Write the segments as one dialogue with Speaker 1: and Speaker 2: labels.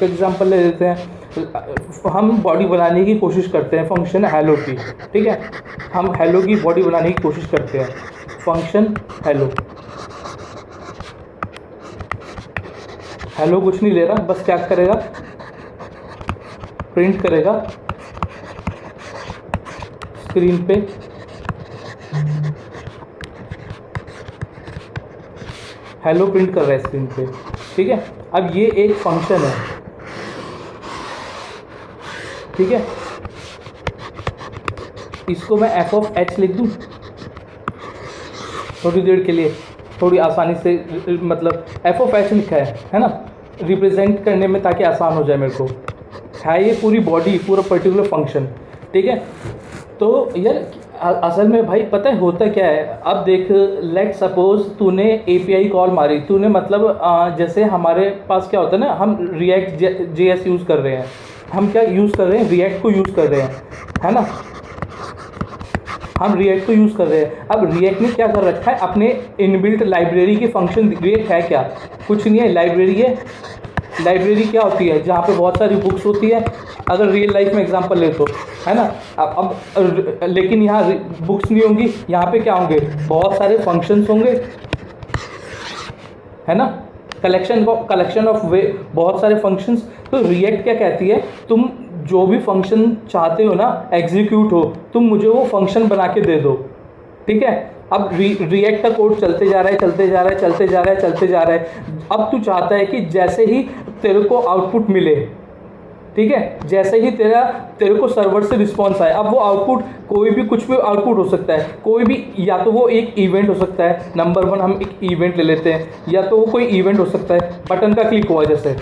Speaker 1: Example ले लेते हैं, हम बॉडी बनाने की कोशिश करते हैं, फंक्शन हेलो की, ठीक है, हम हेलो की बॉडी बनाने की कोशिश करते हैं, फंक्शन हेलो। हेलो कुछ नहीं ले रहा, बस क्या करेगा, प्रिंट करेगा स्क्रीन पे हेलो, प्रिंट कर रहा है स्क्रीन पे, ठीक है। अब ये एक फंक्शन है, ठीक है, इसको मैं एफ ऑफ एच लिख दूँ थोड़ी देर के लिए, थोड़ी आसानी से, मतलब एफ ऑफ एच लिखा है ना, रिप्रेजेंट करने में ताकि आसान हो जाए मेरे को, है ये पूरी बॉडी, पूरा पर्टिकुलर फंक्शन, ठीक है। तो यार असल में भाई पता है होता क्या है, अब देख, लेट सपोज तूने एपीआई कॉल मारी, तूने मतलब जैसे हमारे पास क्या होता है ना, हम रिएक्ट जेएस यूज़ कर रहे हैं, हम क्या यूज़ कर रहे हैं, रिएक्ट को यूज़ कर रहे हैं, है ना, हम रिएक्ट को यूज़ कर रहे हैं। अब रिएक्ट ने क्या कर रखा है, अपने इनबिल्ट लाइब्रेरी के फंक्शन, रिएक्ट है क्या, कुछ नहीं है, लाइब्रेरी है। लाइब्रेरी क्या होती है, जहाँ पे बहुत सारी बुक्स होती है, अगर रियल लाइफ में एग्जांपल ले तो, है ना। अब लेकिन यहाँ बुक्स नहीं होंगी, यहाँ पे क्या होंगे, बहुत सारे फंक्शंस होंगे, है ना, कलेक्शन ऑफ वे, बहुत सारे फंक्शंस। तो रिएक्ट क्या कहती है, तुम जो भी फंक्शन चाहते हो ना एग्जीक्यूट हो, तुम मुझे वो फंक्शन बना के दे दो, ठीक है। अब रिएक्ट का कोड चलते जा रहा है, चलते जा रहा है, चलते जा रहा है, चलते जा रहा है। अब तू चाहता है कि जैसे ही तेरे को आउटपुट मिले, ठीक है, जैसे ही तेरे को सर्वर से रिस्पॉन्स आए, अब वो आउटपुट कोई भी, कुछ भी आउटपुट हो सकता है, कोई भी, या तो वो एक इवेंट हो सकता है, नंबर 1 हम एक इवेंट ले लेते हैं, या तो वो कोई इवेंट हो सकता है, बटन का क्लिक हुआ, जैसे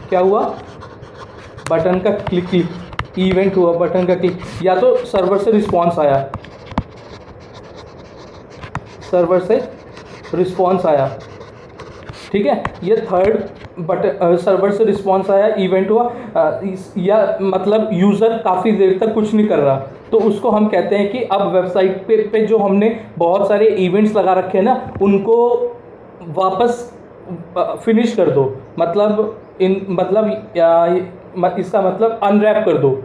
Speaker 1: क्या हुआ, बटन का क्लिक, इवेंट हुआ, बटन का क्लिक, या तो सर्वर से रिस्पॉन्स आया, सर्वर से रिस्पॉन्स आया, ठीक है, ये थर्ड बटन, सर्वर से रिस्पॉन्स आया, इवेंट हुआ, या मतलब यूज़र काफ़ी देर तक कुछ नहीं कर रहा, तो उसको हम कहते हैं कि अब वेबसाइट पे जो हमने बहुत सारे इवेंट्स लगा रखे हैं ना, उनको वापस फिनिश कर दो, मतलब इसका मतलब अनरैप कर दो।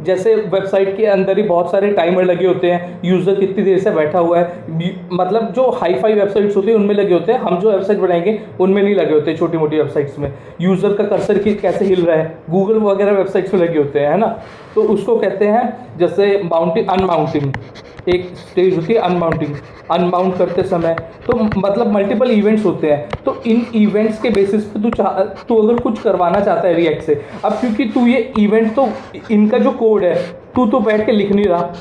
Speaker 1: जैसे वेबसाइट के अंदर ही बहुत सारे टाइमर लगे होते हैं, यूज़र कितनी देर से बैठा हुआ है, मतलब जो हाई फाई वेबसाइट्स होती हैं उनमें लगे होते हैं, हम जो वेबसाइट बनाएंगे उनमें नहीं लगे होते, छोटी मोटी वेबसाइट्स में यूज़र का कर्सर की कैसे हिल रहा है, गूगल वगैरह वेबसाइट्स में लगे होते हैं, है ना। तो उसको कहते हैं, जैसे माउंटिंग, अनमाउंटिंग, एक स्टेज होती है अनमाउंटिंग, अनमाउंट करते समय, तो मतलब मल्टीपल इवेंट्स होते हैं, तो इन इवेंट्स के बेसिस पे तू अगर कुछ करवाना चाहता है रिएक्ट से, अब क्योंकि तू ये इवेंट, तो इनका जो कोड है तू तो बैठ के लिख नहीं रहा,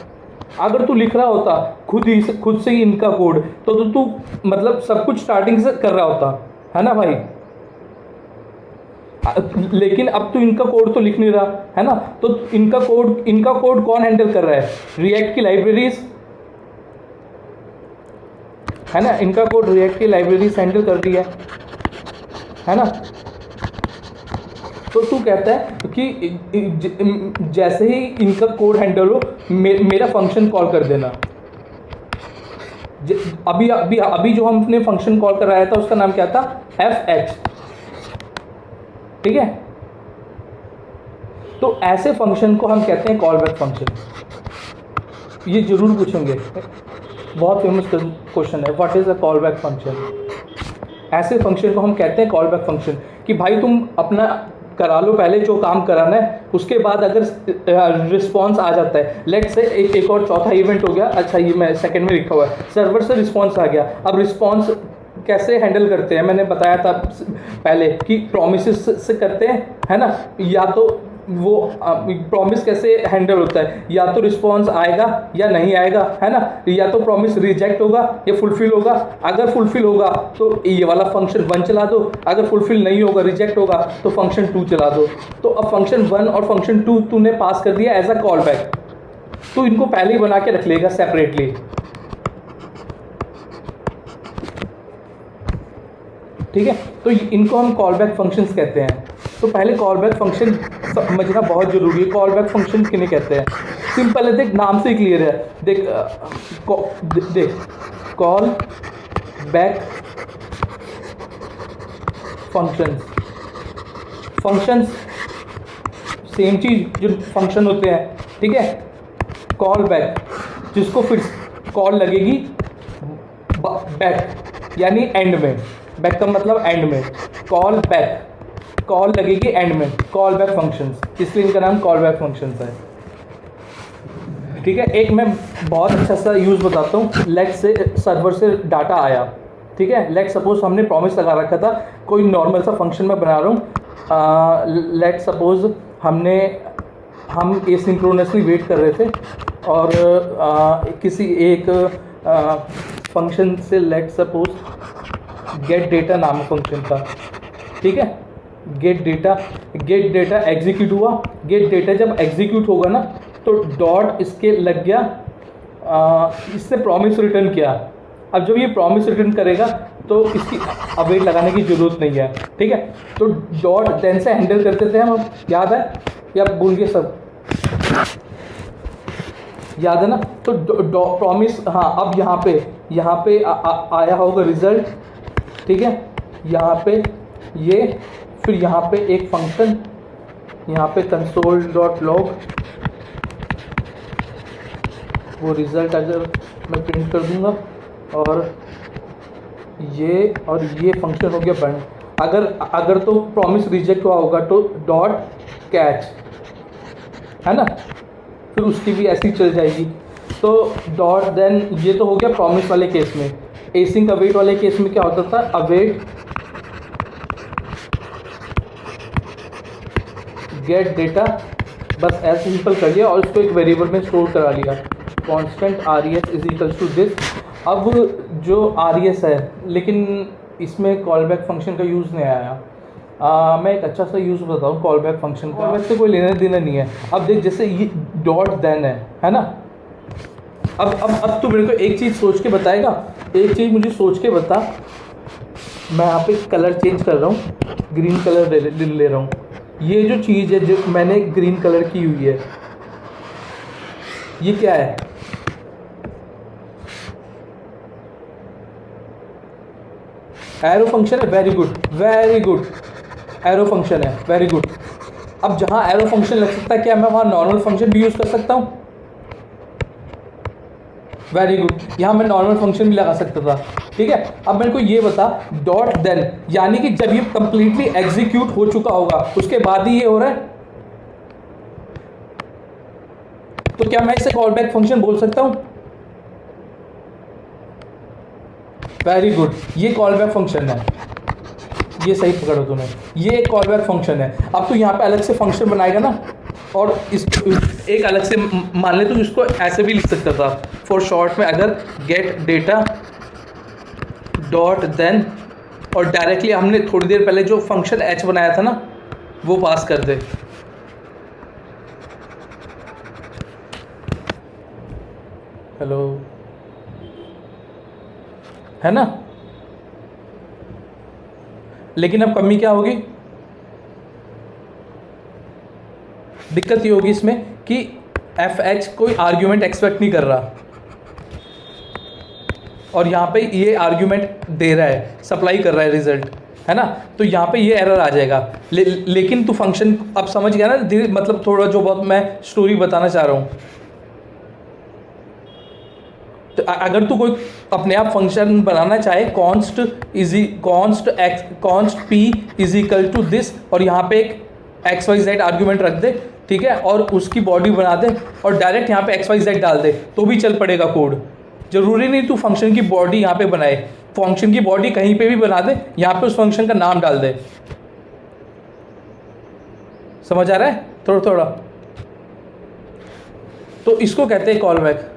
Speaker 1: अगर तू लिख रहा होता खुद से ही इनका कोड, तो तू मतलब सब कुछ स्टार्टिंग से कर रहा होता, है ना भाई। लेकिन अब तो इनका कोड तो लिख नहीं रहा, है ना, तो इनका कोड कौन हैंडल कर रहा है, रिएक्ट की लाइब्रेरीज, है ना, इनका कोड रिएक्ट की लाइब्रेरीज हैंडल कर रही है ना। तो तू कहता है कि जैसे ही इनका कोड हैंडल हो, मेरा फंक्शन कॉल कर देना। अभी अभी अभी जो हमने फंक्शन कॉल कराया था उसका नाम क्या था, एफ एच, ठीक है। तो ऐसे फंक्शन को हम कहते हैं कॉल बैक फंक्शन। ये जरूर पूछेंगे, बहुत फेमस क्वेश्चन है, what is a call back function. ऐसे फंक्शन को हम कहते हैं कॉल बैक फंक्शन, कि भाई तुम अपना करा लो पहले जो काम कराना है, उसके बाद अगर रिस्पॉन्स आ जाता है, लेट से एक और चौथा इवेंट हो गया, अच्छा ये मैं सेकंड में लिखा हुआ है, सर्वर से रिस्पॉन्स आ गया। अब रिस्पॉन्स कैसे हैंडल करते हैं, मैंने बताया था पहले कि प्रॉमिसेस से करते हैं, है ना, या तो वो प्रॉमिस कैसे हैंडल होता है, या तो रिस्पॉन्स आएगा या नहीं आएगा, है ना, या तो प्रॉमिस रिजेक्ट होगा या फुलफिल होगा। अगर फुलफिल होगा तो ये वाला फंक्शन 1 चला दो, अगर फुलफिल नहीं होगा, रिजेक्ट होगा, तो फंक्शन 2 चला दो। तो अब फंक्शन 1 और फंक्शन 2 तूने पास कर दिया एज अ कॉल बैक, तो इनको पहले ही बना के रख लेगा सेपरेटली, ठीक है। तो इनको हम कॉल बैक फंक्शंस कहते हैं। तो पहले कॉल बैक फंक्शन समझना बहुत जरूरी है। कॉल बैक फंक्शन किन्हें कहते हैं, सिंपल है, देख नाम से ही क्लियर है, देख call back functions, functions same चीज़ जो फंक्शन होते हैं, ठीक है। कॉल बैक जिसको फिर कॉल लगेगी बैक यानी एंड में, बैक का मतलब एंड में, कॉल बैक कॉल लगेगी एंड में, कॉल बैक फंक्शंस, इसलिए इनका नाम कॉल बैक फंक्शंस है, ठीक है। एक मैं बहुत अच्छा सा यूज़ बताता हूँ। लेट से सर्वर से डाटा आया, ठीक है। लेट सपोज हमने प्रॉमिस लगा रखा था, कोई नॉर्मल सा फंक्शन मैं बना रहा हूँ। लेट सपोज हम एसिंक्रोनसली वेट कर रहे थे और किसी एक फंक्शन से लेट सपोज गेट डेटा नाम फंक्शन था, ठीक है। गेट डेटा एग्जीक्यूट हुआ। गेट डेटा जब एग्जीक्यूट होगा ना तो डॉट इसके लग गया, इससे प्रॉमिस रिटर्न किया। अब जब ये प्रॉमिस रिटर्न करेगा तो इसकी अवेट लगाने की ज़रूरत नहीं है, ठीक है। तो डॉट देन से हैंडल करते थे हम, याद है या भूल गए सब? याद है ना। तो प्रॉमिस, हाँ। अब यहाँ पे आया होगा रिजल्ट, ठीक है। यहाँ पे ये, फिर यहाँ पे एक फंक्शन, यहाँ पे console.log, वो रिज़ल्ट अगर मैं प्रिंट कर दूंगा, और ये फंक्शन हो गया बंद। अगर तो प्रॉमिस रिजेक्ट हुआ होगा तो डॉट कैच, है ना, फिर उसकी भी ऐसी चल जाएगी। तो डॉट देन, ये तो हो गया प्रॉमिस वाले केस में। एसिंक अवेट वाले केस में क्या होता था, अवेट गेट डेटा, बस ऐसे सिंपल कर लिया और उसको एक वेरिएबल में स्टोर करा लिया, constant res is equals to this. अब जो res है, लेकिन इसमें कॉल बैक फंक्शन का यूज़ नहीं आया। मैं एक अच्छा सा यूज़ बताऊँ कॉल बैक फंक्शन का, वैसे कोई लेना देना नहीं है। अब देख, जैसे ये डॉट देन है ना। अब तू मेरे को एक चीज़ सोच के बताएगा, एक चीज़ मुझे सोच के बता। मैं यहाँ पे कलर चेंज कर रहा हूँ, ग्रीन कलर ले रहा हूँ। ये जो चीज़ है जो मैंने ग्रीन कलर की हुई है, ये क्या है? एरो फंक्शन है। वेरी गुड, एरो फंक्शन है, वेरी गुड। अब जहाँ एरो फंक्शन लग सकता है, क्या मैं वहाँ नॉर्मल फंक्शन भी यूज़ कर सकता हूँ? वेरी गुड, यहाँ मैं नॉर्मल फंक्शन भी लगा सकता था, ठीक है। अब मेरे को ये बता, डॉट देन यानी कि जब ये कंप्लीटली एग्जीक्यूट हो चुका होगा उसके बाद ही ये हो रहा है, तो क्या मैं इसे कॉल बैक फंक्शन बोल सकता हूँ? वेरी गुड, ये कॉल बैक फंक्शन है, ये सही पकड़ो तूने, ये एक कॉल बैक फंक्शन है। अब तो यहाँ पे अलग से फंक्शन बनाएगा ना, और इस एक अलग से मान ले तो इसको ऐसे भी लिख सकता था फॉर शॉर्ट में, अगर गेट डेटा डॉट देन, और डायरेक्टली हमने थोड़ी देर पहले जो फंक्शन h बनाया था ना वो पास कर दे। हेलो, है ना। लेकिन अब कमी क्या होगी, दिक्कत ये होगी इसमें कि fh कोई आर्ग्यूमेंट एक्सपेक्ट नहीं कर रहा, और यहाँ पे ये आर्ग्यूमेंट दे रहा है, सप्लाई कर रहा है रिजल्ट, है ना। तो यहाँ पे ये एरर आ जाएगा। लेकिन तू फंक्शन अब समझ गया ना, मतलब थोड़ा जो बहुत मैं स्टोरी बताना चाह रहा हूँ। तो अगर तू कोई अपने आप फंक्शन बनाना चाहे, const p is equal to this, और यहाँ पे एक xyz आर्ग्यूमेंट रख दे, ठीक है, और उसकी बॉडी बना दे और डायरेक्ट यहाँ पे xyz डाल दे, तो भी चल पड़ेगा कोड। जरूरी नहीं तू फंक्शन की बॉडी यहाँ पे बनाए, फंक्शन की बॉडी कहीं पे भी बना दे, यहाँ पे उस फंक्शन का नाम डाल दे। समझ आ रहा है थोड़ा थोड़ा? तो इसको कहते हैं कॉल बैक।